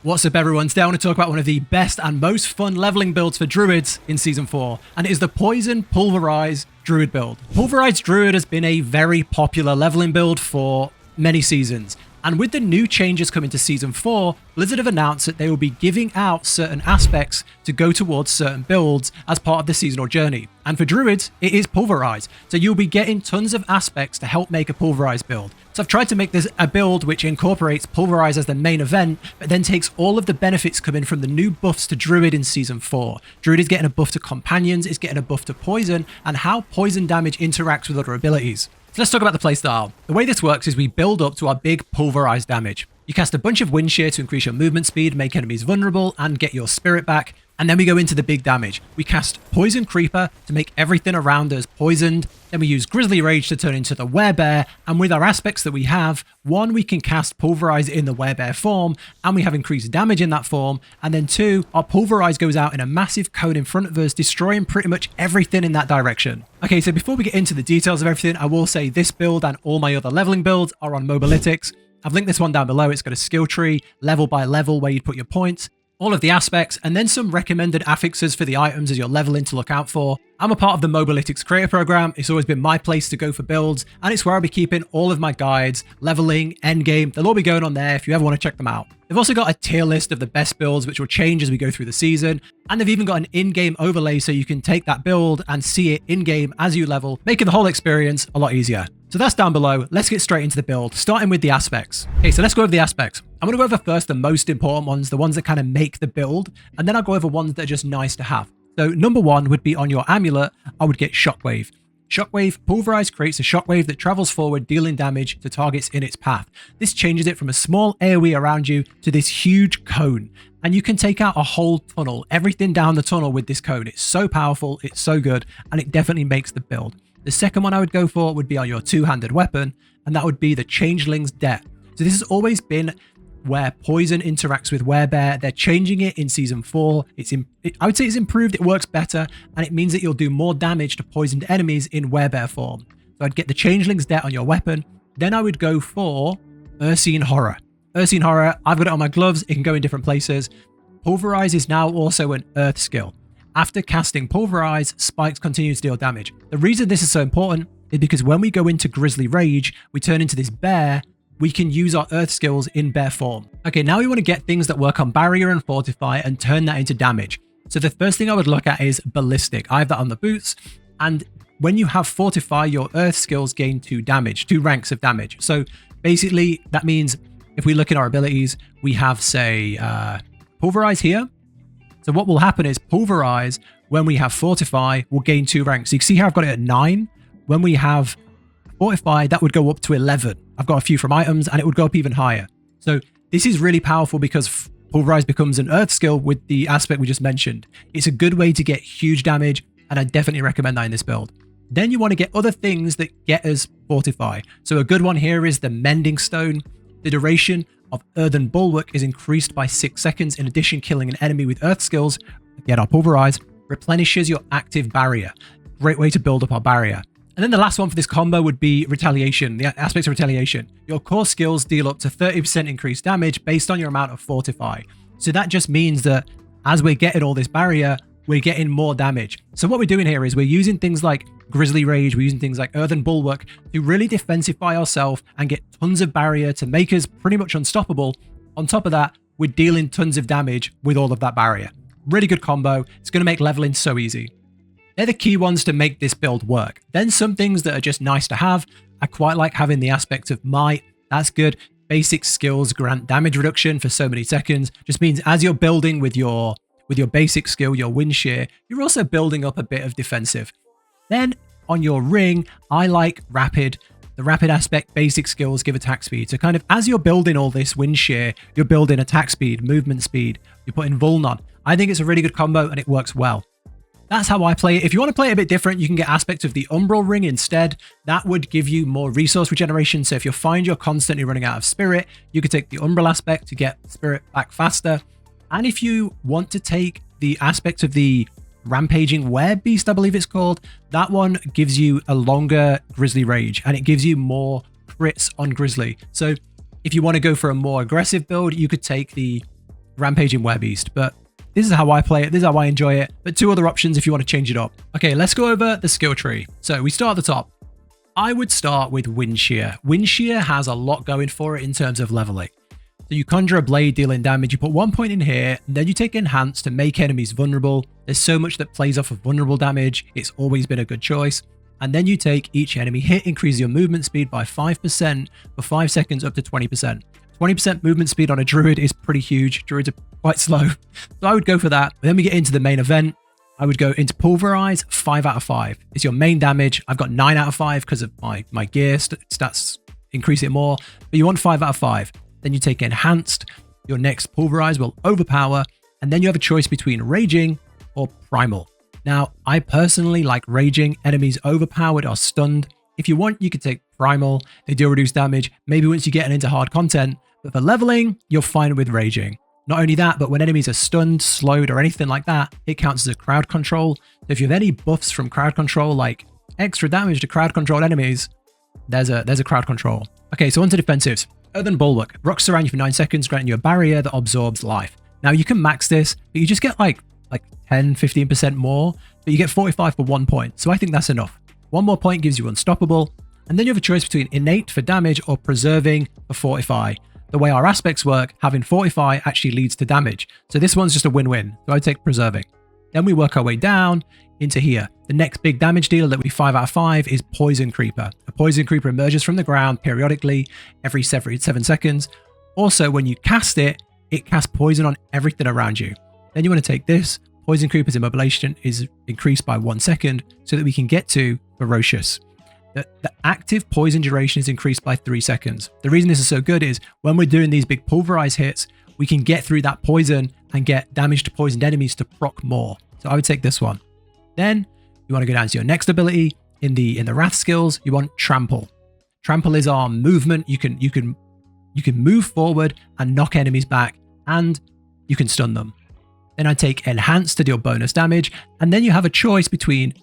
What's up everyone, today I want to talk about one of the best and most fun leveling builds for druids in Season 4, and it is the Poison Pulverize Druid build. Pulverize Druid has been a very popular leveling build for many seasons, and with the new changes coming to Season 4, Blizzard have announced that they will be giving out certain aspects to go towards certain builds as part of the seasonal journey. And for druids, it is Pulverize, so you'll be getting tons of aspects to help make a Pulverize build. So I've tried to make this a build which incorporates Pulverize as the main event, but then takes all of the benefits coming from the new buffs to Druid in Season 4. Druid is getting a buff to Companions, is getting a buff to Poison, and how Poison damage interacts with other abilities. So let's talk about the playstyle. The way this works is we build up to our big Pulverize damage. You cast a bunch of Wind Shear to increase your movement speed, make enemies vulnerable, and get your spirit back. And then we go into the big damage. We cast Poison Creeper to make everything around us poisoned. Then we use Grizzly Rage to turn into the Werebear. And with our aspects that we have, one, we can cast Pulverize in the Werebear form, and we have increased damage in that form. And then two, our Pulverize goes out in a massive cone in front of us, destroying pretty much everything in that direction. Okay, so before we get into the details of everything, I will say this build and all my other leveling builds are on Mobalytics. I've linked this one down below. It's got a skill tree, level by level, where you'd put your points, all of the aspects, and then some recommended affixes for the items as you're leveling to look out for. I'm a part of the Mobalytics Creator Program. It's always been my place to go for builds, and it's where I'll be keeping all of my guides, leveling, endgame. They'll all be going on there if you ever want to check them out. They've also got a tier list of the best builds, which will change as we go through the season, and they've even got an in-game overlay so you can take that build and see it in-game as you level, making the whole experience a lot easier. So that's down below. Let's get straight into the build, starting with the aspects. Okay, so let's go over the aspects. I'm going to go over first the most important ones, the ones that kind of make the build, and then I'll go over ones that are just nice to have. So number one would be on your amulet, I would get Shockwave. Shockwave, Pulverize creates a shockwave that travels forward, dealing damage to targets in its path. This changes it from a small AoE around you to this huge cone. And you can take out a whole tunnel, everything down the tunnel with this cone. It's so powerful, it's so good, and it definitely makes the build. The second one I would go for would be on your two-handed weapon, and that would be the Changeling's Debt. So this has always been where Poison interacts with Werebear. They're changing it in Season 4. I would say it's improved, it works better, and it means that you'll do more damage to poisoned enemies in Werebear form. So I'd get the Changeling's Debt on your weapon. Then I would go for Ursine Horror. Ursine Horror, I've got it on my gloves, it can go in different places. Pulverize is now also an Earth skill. After casting Pulverize, spikes continue to deal damage. The reason this is so important is because when we go into Grizzly Rage, we turn into this bear, we can use our Earth skills in bear form. Okay, now we want to get things that work on Barrier and Fortify and turn that into damage. So the first thing I would look at is Ballistic. I have that on the boots, and when you have Fortify, your Earth skills gain 2 damage, 2 ranks of damage. So basically, that means if we look at our abilities, we have, say, Pulverize here. So what will happen is Pulverize, when we have Fortify, will gain 2 ranks. So you can see how I've got it at 9. When we have Fortify, that would go up to 11. I've got a few from items, and it would go up even higher. So this is really powerful because Pulverize becomes an Earth skill with the aspect we just mentioned. It's a good way to get huge damage, and I definitely recommend that in this build. Then you want to get other things that get us Fortify. So a good one here is the Mending Stone. The duration of Earthen Bulwark is increased by 6 seconds. In addition, killing an enemy with Earth skills, get our Pulverize, replenishes your active barrier. Great way to build up our barrier. And then the last one for this combo would be Retaliation, the aspects of Retaliation. Your core skills deal up to 30% increased damage based on your amount of Fortify. So that just means that as we're getting all this barrier, we're getting more damage. So what we're doing here is we're using things like Grizzly Rage, we're using things like Earthen Bulwark to really defensify ourselves and get tons of barrier to make us pretty much unstoppable. On top of that, we're dealing tons of damage with all of that barrier. Really good combo. It's going to make leveling so easy. They're the key ones to make this build work. Then some things that are just nice to have. I quite like having the aspect of Might. That's good. Basic skills grant damage reduction for so many seconds. Just means as you're building with your basic skill, your Wind Shear, you're also building up a bit of defensive. Then on your ring, I like Rapid. The Rapid aspect, basic skills give attack speed. So kind of as you're building all this Wind Shear, you're building attack speed, movement speed, you're putting Vuln on. I think it's a really good combo and it works well. That's how I play it. If you want to play it a bit different, you can get aspects of the Umbral Ring instead. That would give you more resource regeneration. So if you find you're constantly running out of spirit, you could take the Umbral aspect to get spirit back faster. And if you want to take the aspect of the Rampaging Werebeast, I believe it's called, that one gives you a longer Grizzly Rage and it gives you more crits on Grizzly. So if you want to go for a more aggressive build, you could take the Rampaging Werebeast, but this is how I play it. This is how I enjoy it. But 2 other options if you want to change it up. Okay, let's go over the skill tree. So we start at the top. I would start with Wind Shear. Wind Shear has a lot going for it in terms of leveling. So you conjure a blade dealing damage, you put 1 point in here, and then you take Enhance to make enemies vulnerable. There's so much that plays off of vulnerable damage. It's always been a good choice. And then you take each enemy hit, increase your movement speed by 5% for 5 seconds up to 20%. 20% movement speed on a Druid is pretty huge. Druids are quite slow. So I would go for that. Then we get into the main event. I would go into Pulverize, 5 out of 5. It's your main damage. I've got 9 out of 5 because of my gear stats increase it more. But you want 5 out of 5. Then you take Enhanced. Your next Pulverize will overpower. And then you have a choice between Raging or Primal. Now, I personally like Raging. Enemies overpowered or stunned. If you want, you could take Primal. They do reduce damage. Maybe once you get into hard content. But for leveling, you're fine with Raging. Not only that, but when enemies are stunned, slowed, or anything like that, it counts as a crowd control. So if you have any buffs from crowd control, like extra damage to crowd controlled enemies, there's a crowd control. Okay, so on to defensives. Earthen Bulwark. Rocks surround you for 9 seconds, granting you a barrier that absorbs life. Now you can max this, but you just get like 10, 15% more, but you get 45 for 1 point. So I think that's enough. 1 more point gives you Unstoppable. And then you have a choice between Innate for damage or Preserving for Fortify. The way our aspects work, having Fortify actually leads to damage. So this one's just a win-win. So I take Preserving. Then we work our way down into here. The next big damage dealer that would be 5 out of 5 is Poison Creeper. A Poison Creeper emerges from the ground periodically every 7 seconds. Also, when you cast it, it casts poison on everything around you. Then you want to take this. Poison Creeper's immobilization is increased by 1 second so that we can get to Ferocious. The active poison duration is increased by 3 seconds. The reason this is so good is when we're doing these big pulverize hits, we can get through that poison and get damage to poisoned enemies to proc more. So I would take this one. Then you want to go down to your next ability in the Wrath skills. You want Trample. Trample is our movement. You can move forward and knock enemies back, and you can stun them. Then I take Enhance to deal bonus damage, and then you have a choice between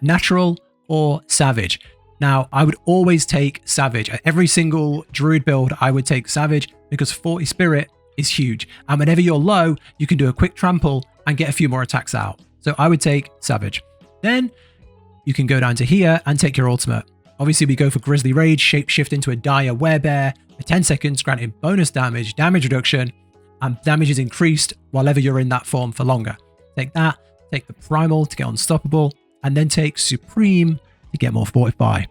Natural or Savage. Now, I would always take Savage. At every single Druid build, I would take Savage because 40 Spirit is huge. And whenever you're low, you can do a quick trample and get a few more attacks out. So I would take Savage. Then you can go down to here and take your ultimate. Obviously, we go for Grizzly Rage, shapeshift into a dire werebear for 10 seconds, granting bonus damage, damage reduction, and damage is increased while ever you're in that form for longer. Take that, take the Primal to get Unstoppable, and then take Supreme to get more Fortify.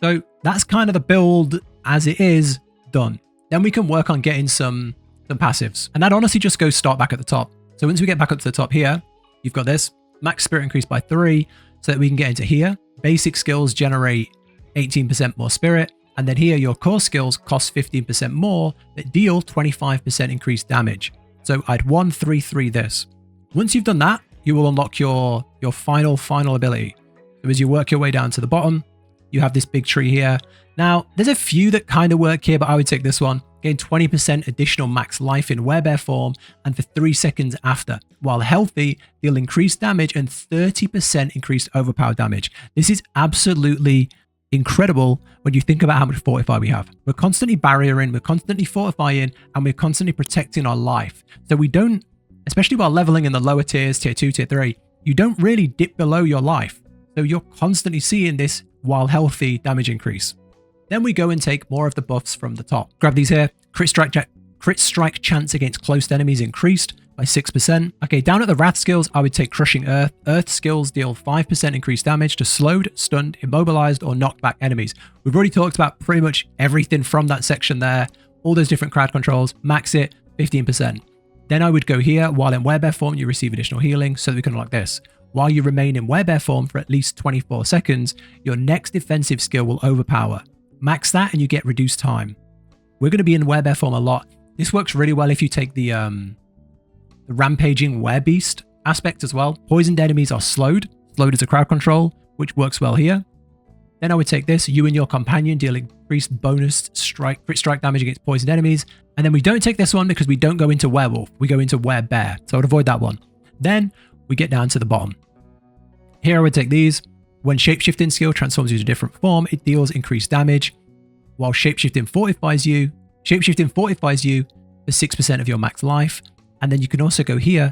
So that's kind of the build as it is done. Then we can work on getting some passives. And that honestly just goes start back at the top. So once we get back up to the top here, you've got this. Max Spirit increased by 3 so that we can get into here. Basic skills generate 18% more Spirit. And then here, your core skills cost 15% more that deal 25% increased damage. So I'd 1-3-3 this. Once you've done that, you will unlock your final ability. So as you work your way down to the bottom, you have this big tree here. Now, there's a few that kind of work here, but I would take this one. Gain 20% additional max life in werebear form and for 3 seconds after. While healthy, deal increased damage and 30% increased overpower damage. This is absolutely incredible when you think about how much Fortify we have. We're constantly barriering, we're constantly fortifying, and we're constantly protecting our life. So we don't, especially while leveling in the lower tiers, tier 2, tier 3, you don't really dip below your life. So you're constantly seeing this while healthy damage increase. Then we go and take more of the buffs from the top. Grab these here. Crit strike chance against close enemies increased by 6%. Okay, down at the Wrath skills, I would take Crushing Earth. Earth skills deal 5% increased damage to slowed, stunned, immobilized, or knocked back enemies. We've already talked about pretty much everything from that section there. All those different crowd controls. Max it, 15%. Then I would go here. While in werebear form, you receive additional healing so that we can unlock this. While you remain in werebear form for at least 24 seconds, your next defensive skill will overpower. Max that and you get reduced time. We're going to be in werebear form a lot. This works really well if you take the Rampaging Werebeast aspect as well. Poisoned enemies are slowed. Slowed is a crowd control, which works well here. Then I would take this. You and your companion deal increased bonus crit strike damage against poisoned enemies. And then we don't take this one because we don't go into werewolf. We go into werebear. So I would avoid that one. Then we get down to the bottom. Here I would take these. When shapeshifting skill transforms you to a different form, it deals increased damage. While shapeshifting fortifies you for 6% of your max life. And then you can also go here.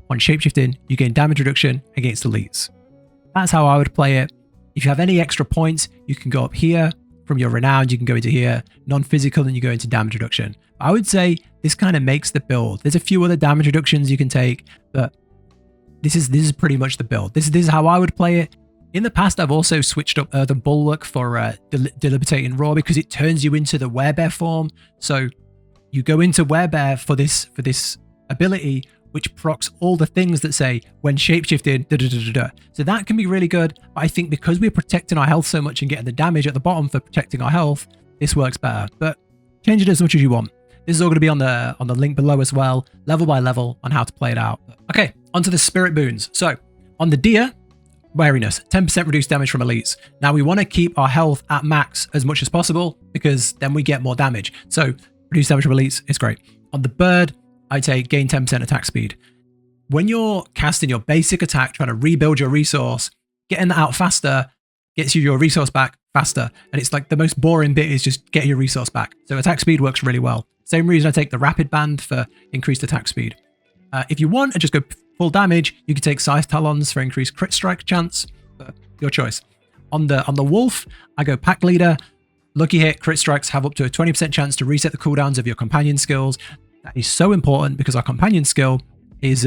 On shapeshifting, you gain damage reduction against elites. That's how I would play it. If you have any extra points, you can go up here. From your renowned, you can go into here. Non-physical, then you go into damage reduction. I would say this kind of makes the build. There's a few other damage reductions you can take, but this is pretty much the build. This is how I would play it. In the past, I've also switched up the Bulwark for Debilitating Roar because it turns you into the Werebear form. So you go into Werebear for this ability, which procs all the things that say when shapeshifting, da da da da da. So that can be really good. But I think because we're protecting our health so much and getting the damage at the bottom for protecting our health, this works better. But change it as much as you want. This is all going to be on the link below as well, level by level on how to play it out. Okay, onto the Spirit Boons. So on the Deer, Wariness, 10% reduced damage from elites. Now we want to keep our health at max as much as possible because then we get more damage. So reduced damage from elites is great. On the Bird, I take gain 10% attack speed. When you're casting your basic attack, trying to rebuild your resource, getting that out faster gets you your resource back faster. And it's like the most boring bit is just getting your resource back. So attack speed works really well. Same reason I take the Rapid Band for increased attack speed. If you want and just go full damage, you can take Scythe Talons for increased crit strike chance. Your choice. On the Wolf, I go Pack Leader. Lucky hit, crit strikes have up to a 20% chance to reset the cooldowns of your companion skills. That is so important because our companion skill is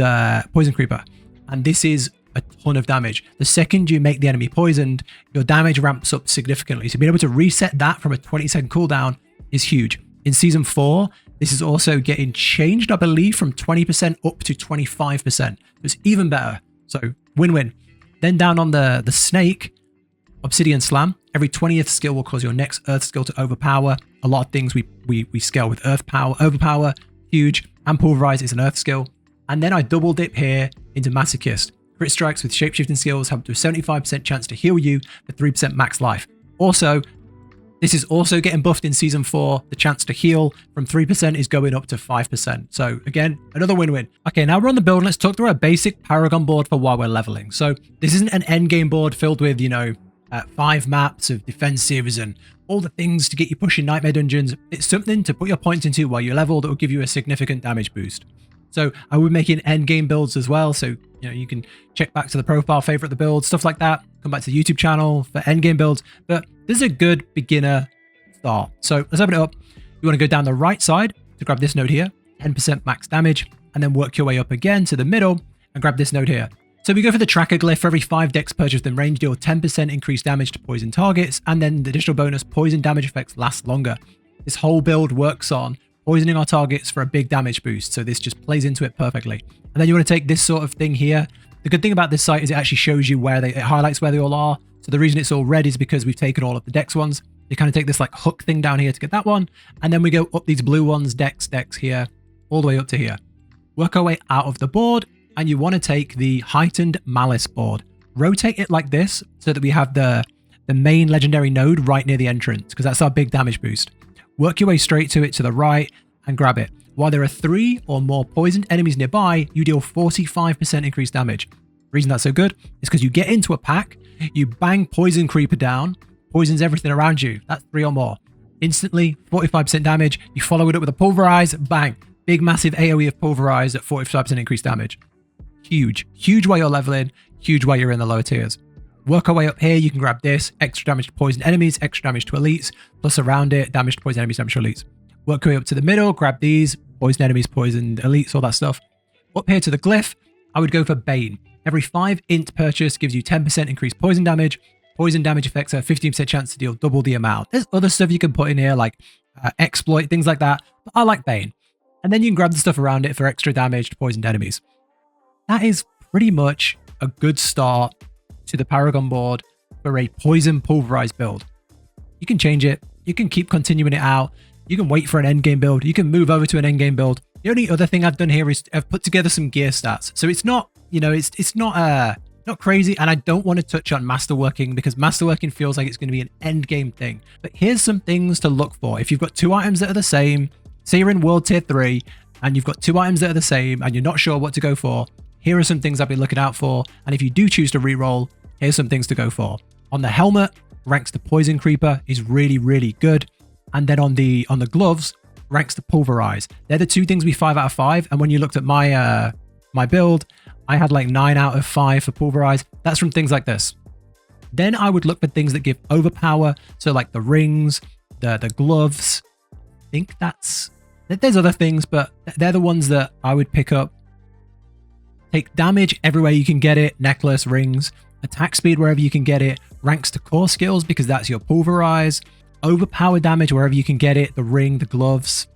Poison Creeper. And this is a ton of damage. The second you make the enemy poisoned, your damage ramps up significantly. So being able to reset that from a 20-second cooldown is huge. In Season 4, this is also getting changed, I believe, from 20% up to 25%. It's even better. So win-win. Then down on the Snake, Obsidian Slam. Every 20th skill will cause your next Earth skill to overpower. A lot of things we scale with Earth power, overpower, huge, and Pulverize is an Earth skill. And then I double dip here into Masochist. Crit strikes with shapeshifting skills have up to a 75% chance to heal you for 3% max life. Also, this is also getting buffed in Season 4. The chance to heal from 3% is going up to 5%. So again, another win-win. Okay, now we're on the build. Let's talk through a basic Paragon board for while we're leveling. So this isn't an endgame board filled with, 5 maps of defensives and all the things to get you pushing Nightmare Dungeons. It's something to put your points into while you're leveled that will give you a significant damage boost. So I would make in endgame builds as well. So, you can check back to the profile, favorite the build, stuff like that. Come back to the YouTube channel for endgame builds. But this is a good beginner start. So let's open it up. You want to go down the right side to grab this node here, 10% max damage, and then work your way up again to the middle and grab this node here. So we go for the tracker glyph. For every 5 decks purchased in range, deal 10% increased damage to poison targets, and then the additional bonus, poison damage effects last longer. This whole build works on poisoning our targets for a big damage boost, so this just plays into it perfectly. And then you want to take this sort of thing here. The good thing about this site is it actually shows you it highlights where they all are. So the reason it's all red is because we've taken all of the dex ones. You kind of take this like hook thing down here to get that one, and then we go up these blue ones, dex here, all the way up to here. Work our way out of the board, and you want to take the Heightened Malice board. Rotate it like this so that we have the main legendary node right near the entrance, because that's our big damage boost. Work your way straight to it to the right and grab it. While there are 3 or more poisoned enemies nearby, you deal 45% increased damage. The reason that's so good is because you get into a pack, you bang Poison Creeper down, poisons everything around you. That's 3 or more. Instantly, 45% damage. You follow it up with a Pulverize, bang. Big massive AoE of Pulverize at 45% increased damage. Huge. Huge while you're leveling, huge while you're in the lower tiers. Work our way up here, you can grab this, extra damage to poison enemies, extra damage to elites, plus around it, damage to poison enemies, damage to elites. Work your way up to the middle, grab these, poison enemies, poisoned elites, all that stuff. Up here to the glyph, I would go for Bane. Every 5 int purchase gives you 10% increased poison damage. Poison damage effects have a 15% chance to deal double the amount. There's other stuff you can put in here like exploit, things like that, but I like Bane. And then you can grab the stuff around it for extra damage to poisoned enemies. That is pretty much a good start to the Paragon board for a Poison Pulverize build. You can change it. You can keep continuing it out. You can wait for an endgame build. You can move over to an endgame build. The only other thing I've done here is I've put together some gear stats. So it's not, it's not crazy. And I don't want to touch on masterworking because masterworking feels like it's going to be an endgame thing. But here's some things to look for. If you've got 2 items that are the same, say you're in World Tier 3 and you've got 2 items that are the same and you're not sure what to go for, here are some things I've been looking out for. And if you do choose to reroll, here's some things to go for. On the helmet, ranks the Poison Creeper is really, really good. And then on the gloves, ranks to Pulverize. They're the two things we 5 out of 5. And when you looked at my my build, I had like 9 out of 5 for Pulverize. That's from things like this. Then I would look for things that give overpower. So like the rings, the gloves. I think there's other things, but they're the ones that I would pick up. Take damage everywhere you can get it. Necklace, rings, attack speed wherever you can get it. Ranks to core skills because that's your Pulverize. Overpower damage wherever you can get it. The ring, the gloves.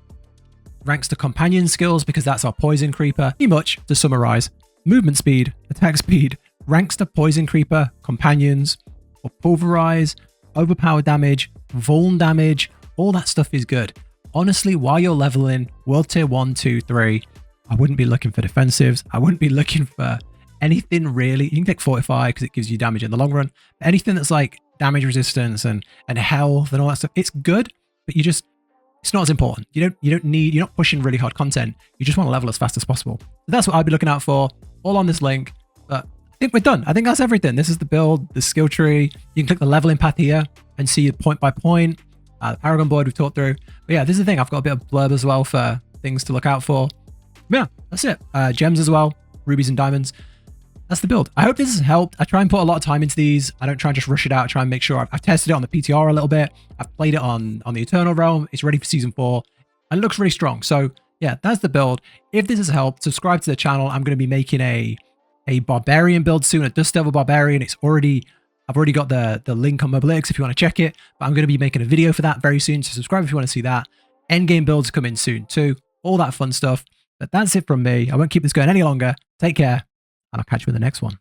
Ranks to companion skills because that's our poison creeper. Pretty much to summarize, movement speed, attack speed, ranks to poison creeper, companions, or Pulverize, overpower damage, vuln damage, all that stuff is good. Honestly, while you're leveling world tier 1, 2, 3, I wouldn't be looking for defensives. I wouldn't be looking for anything really. You can take Fortify because it gives you damage in the long run. Anything that's like damage resistance and health and all that stuff, it's good, but it's not as important. You're not pushing really hard content. You just want to level as fast as possible. So that's what I'd be looking out for, all on this link. But I think we're done. I think that's everything. This is the build, the skill tree. You can click the leveling path here and see point by point. The Paragon Board we've talked through. But yeah, this is the thing. I've got a bit of blurb as well for things to look out for. But yeah, that's it. Gems as well, rubies and diamonds. That's the build. I hope this has helped. I try and put a lot of time into these. I don't try and just rush it out. I try and make sure I've tested it on the PTR a little bit. I've played it on the Eternal Realm. It's ready for season 4 and it looks really strong. So yeah, that's the build. If this has helped, subscribe to the channel. I'm going to be making a barbarian build soon, a Dust Devil barbarian. I've already got the link on Mobilix if you want to check it, but I'm going to be making a video for that very soon. So subscribe if you want to see that. Endgame builds coming soon too. All that fun stuff. But that's it from me. I won't keep this going any longer. Take care, and I'll catch you in the next one.